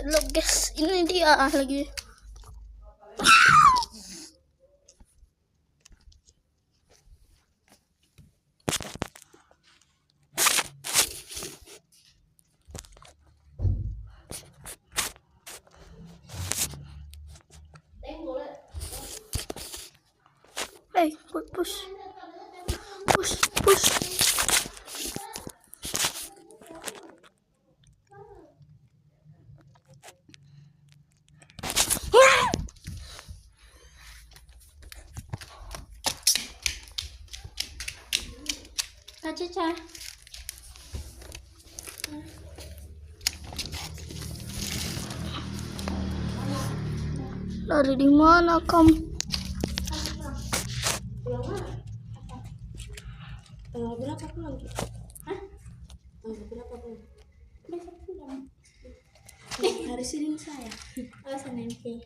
lo guys, ini dia lagi. Hey, push. Caca. Lari di mana kamu? Tanggal berapa pulang? Hah? Tanggal berapa pulang? Besok pulang. Hari Senin saya. Oh, Senin sih.